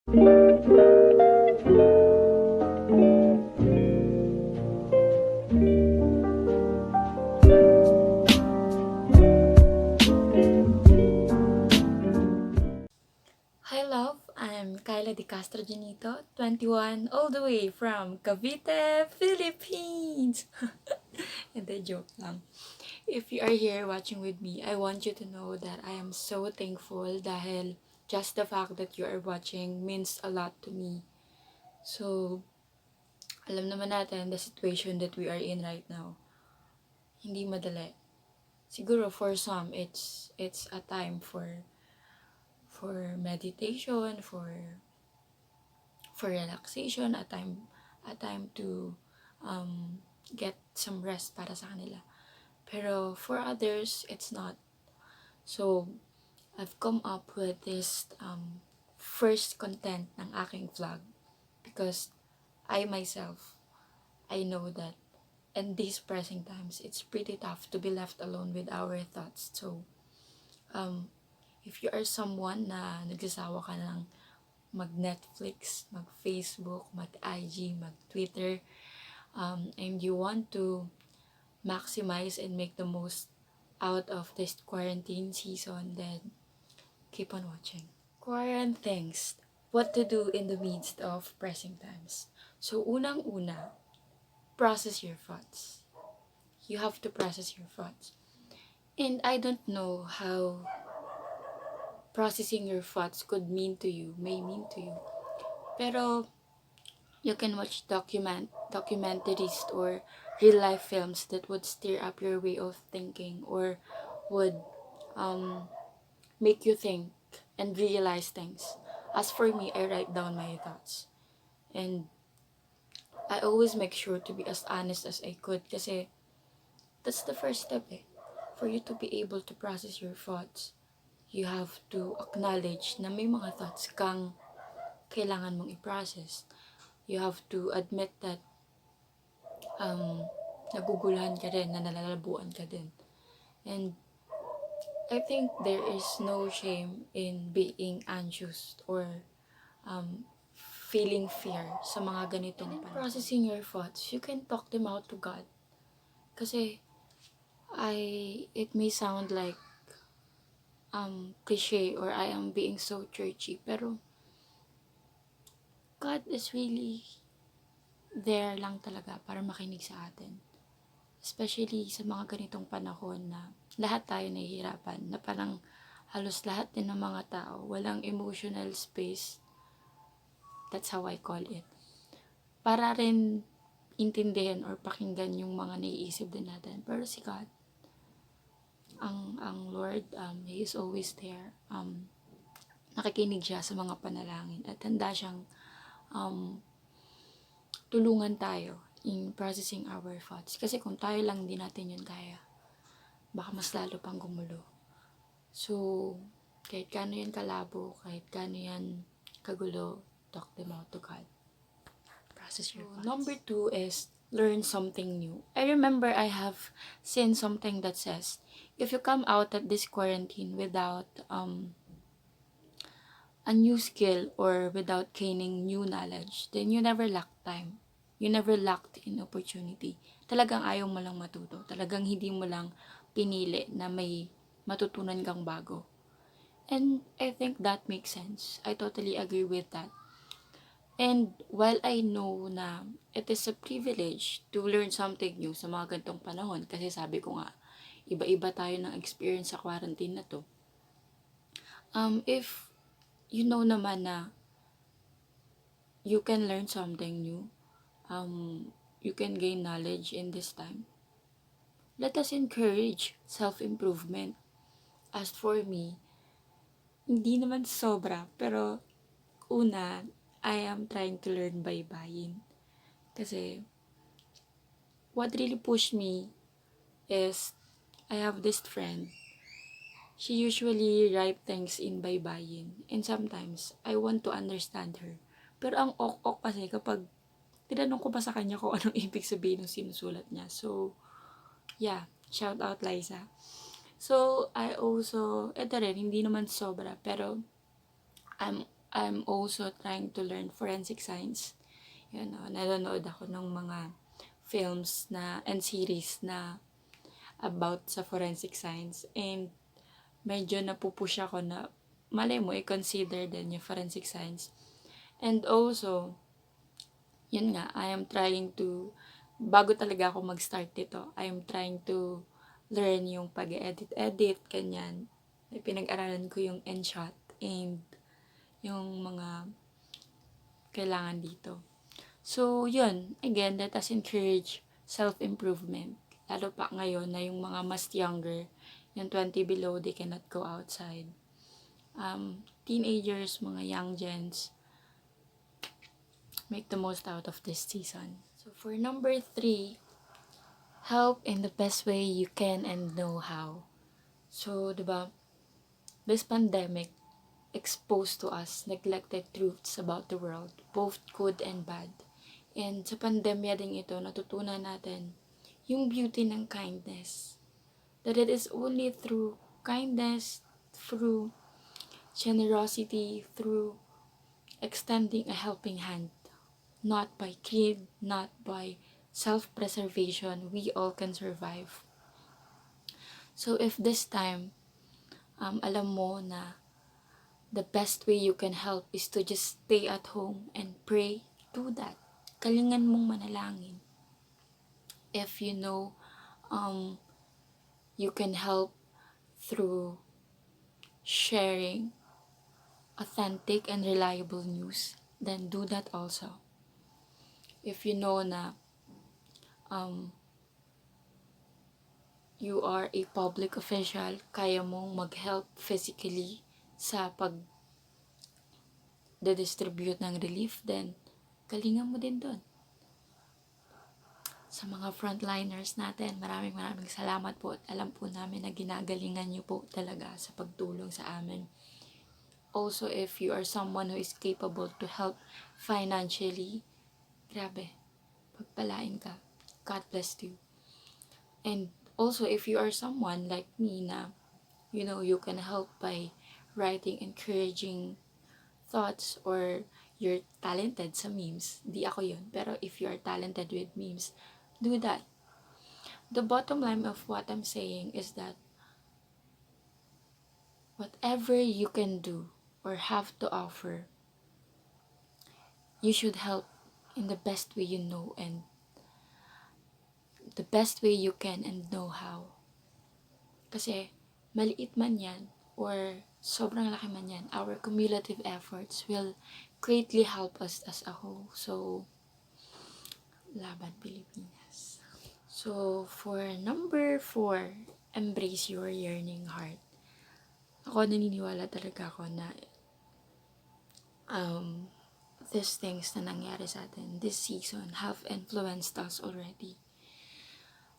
Hi love, I'm Kyla Di Castro Janito, 21, all the way from Cavite, Philippines! Hindi, joke lang. If you are here watching with me, I want you to know that I am so thankful dahil just the fact that you are watching means a lot to me. So, alam naman natin the situation that we are in right now. Hindi madali. Siguro for some, it's a time for meditation, for relaxation, a time to get some rest para sa kanila. Pero for others, it's not. So, I've come up with this first content ng aking vlog because I myself, I know that in these pressing times, it's pretty tough to be left alone with our thoughts. So, if you are someone na nagsasawa ka ng mag-Netflix, mag-Facebook, mag-IG, mag-Twitter, and you want to maximize and make the most out of this quarantine season, then keep on watching. Quaranthings, what to do in the midst of pressing times. So, unang-una, process your thoughts. You have to process your thoughts. And I don't know how processing your thoughts may mean to you. Pero, you can watch documentaries or real life films that would stir up your way of thinking or would make you think and realize things. As for me, I write down my thoughts. And I always make sure to be as honest as I could kasi that's the first step eh. For you to be able to process your thoughts, you have to acknowledge na may mga thoughts kang kailangan mong i-process. You have to admit that naguguluhan ka din, na nalalabuan ka din. And I think there is no shame in being anxious or feeling fear sa mga ganitong panahon. Processing your thoughts, you can talk them out to God. Kasi it may sound like cliche or I am being so churchy, pero God is really there lang talaga para makinig sa atin. Especially sa mga ganitong panahon na lahat tayo nahihirapan, na parang halos lahat din ng mga tao, walang emotional space. That's how I call it. Para rin intindihin or pakinggan yung mga naiisip din natin. Pero si God, ang Lord, He is always there. Nakikinig siya sa mga panalangin at handa siyang tulungan tayo in processing our thoughts. Kasi kung tayo lang din natin yun kaya, baka mas lalo pang gumulo. So, kahit kano yan kalabo, kahit kano yan kagulo, talk them out to God. Process your thoughts. Number 2 is learn something new. I remember I have seen something that says, if you come out of this quarantine without a new skill or without gaining new knowledge, then you never lack time. You never lacked in opportunity. Talagang ayaw mo lang matuto. Talagang hindi mo lang pinili na may matutunan kang bago. And I think that makes sense. I totally agree with that. And while I know na it is a privilege to learn something new sa mga ganitong panahon, kasi sabi ko nga, iba-iba tayo ng experience sa quarantine na to. If you know naman na you can learn something new, you can gain knowledge in this time, let us encourage self-improvement. As for me, hindi naman sobra, pero una, I am trying to learn baybayin. Kasi, what really pushed me is, I have this friend. She usually write things in baybayin. And sometimes, I want to understand her. Pero ang ok-ok kasi kapag tinanong ko pa sa kanya kung anong ibig sabihin ng sinusulat niya. So, yeah, shout out Liza. So, I also, eto rin, hindi naman sobra, pero I'm also trying to learn forensic science. Nanonood ako ng mga films na and series na about sa forensic science, and medyo napupush ako na malay mo i-consider din yung forensic science. And also, yun nga, I am trying to, bago talaga ako mag-start dito, I am trying to learn yung pag-edit, ganyan. Pinag-aralan ko yung end-shot and yung mga kailangan dito. So, yun, again, let us encourage self-improvement. Lalo pa ngayon na yung mga mas younger, yung 20 below, they cannot go outside. Teenagers, mga young gens, make the most out of this season. So, for number 3, help in the best way you can and know how. So, diba, this pandemic exposed to us neglected truths about the world, both good and bad. And sa pandemya ding ito, natutunan natin yung beauty ng kindness. That it is only through kindness, through generosity, through extending a helping hand, not by greed, not by self-preservation, we all can survive. So if this time, alam mo na the best way you can help is to just stay at home and pray, do that. Kalingan mong manalangin. If you know you can help through sharing authentic and reliable news, then do that also. If you know na you are a public official, kaya mong mag-help physically sa pag-distribute ng relief, then galingan mo din doon. Sa mga frontliners natin, maraming salamat po at alam po namin na ginagalingan niyo po talaga sa pagtulong sa amin. Also, if you are someone who is capable to help financially, grabe, pagpalain ka. God bless you. And also, if you are someone like me na, you can help by writing encouraging thoughts, or you're talented sa memes. Di ako yun. Pero if you are talented with memes, do that. The bottom line of what I'm saying is that whatever you can do or have to offer, you should help in the best way you know and the best way you can and know how. Kasi maliit man yan or sobrang laki man yan, our cumulative efforts will greatly help us as a whole. So, laban Pilipinas. So, for number 4, embrace your yearning heart. Ako naniniwala talaga ako na these things na nangyari sa atin this season have influenced us already.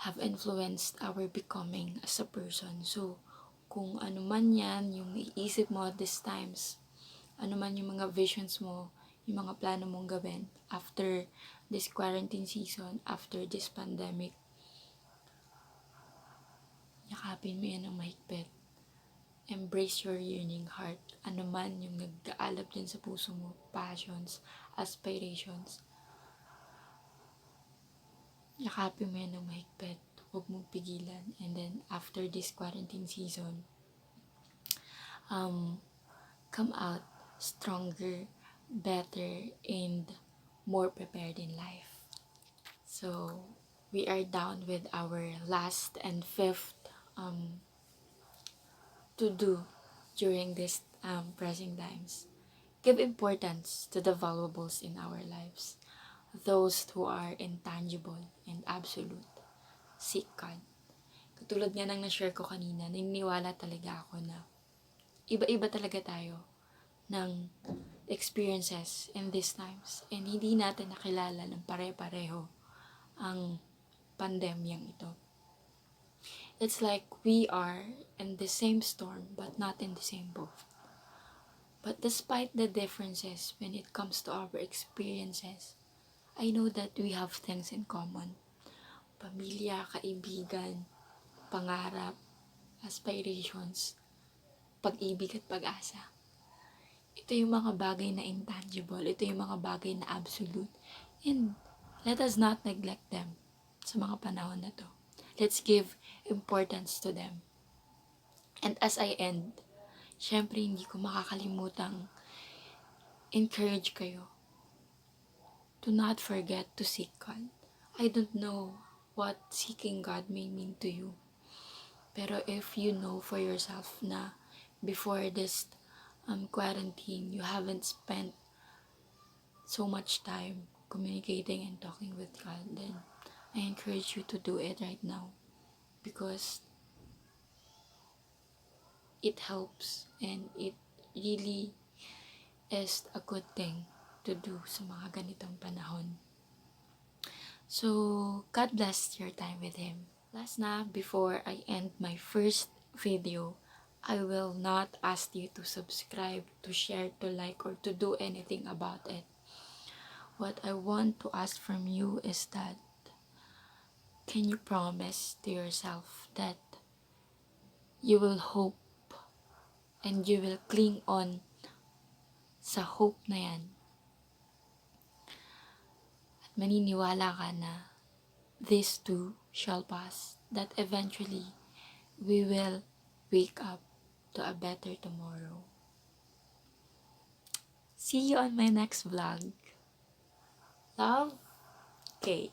Have influenced our becoming as a person. So, kung ano man yan, yung iisip mo at these times, ano man yung mga visions mo, yung mga plano mong gawin after this quarantine season, after this pandemic, yakapin mo yan ng mahigpit. Embrace your yearning heart. Ano man yung nag-aalab din sa puso mo, passions, aspirations, yakapin mo yan ng mahigpit. Huwag mong pigilan. And then, after this quarantine season, come out stronger, better, and more prepared in life. So, we are down with our last and 5th to do during this pressing times. Give importance to the valuables in our lives, those who are intangible and absolute. Seek God. Katulad nga ng na-share ko kanina, naniniwala talaga ako na iba-iba talaga tayo ng experiences in these times, and hindi natin nakilala ng pare-pareho ang pandemyang ito. It's like we are in the same storm but not in the same boat. But despite the differences when it comes to our experiences, I know that we have things in common. Pamilya, kaibigan, pangarap, aspirations, pag-ibig at pag-asa. Ito yung mga bagay na intangible. Ito yung mga bagay na absolute. And let us not neglect them sa mga panahon na to. Let's give importance to them. And as I end, syempre hindi ko makakalimutang encourage kayo to not forget to seek God. I don't know what seeking God may mean to you. Pero if you know for yourself na before this quarantine, you haven't spent so much time communicating and talking with God, then I encourage you to do it right now because it helps and it really is a good thing to do sa mga ganitong panahon. So, God bless your time with Him. Last na, before I end my first video, I will not ask you to subscribe, to share, to like, or to do anything about it. What I want to ask from you is that, can you promise to yourself that you will hope and you will cling on sa hope na yan? At maniniwala ka na this too shall pass, that eventually we will wake up to a better tomorrow. See you on my next vlog. Love, Kay.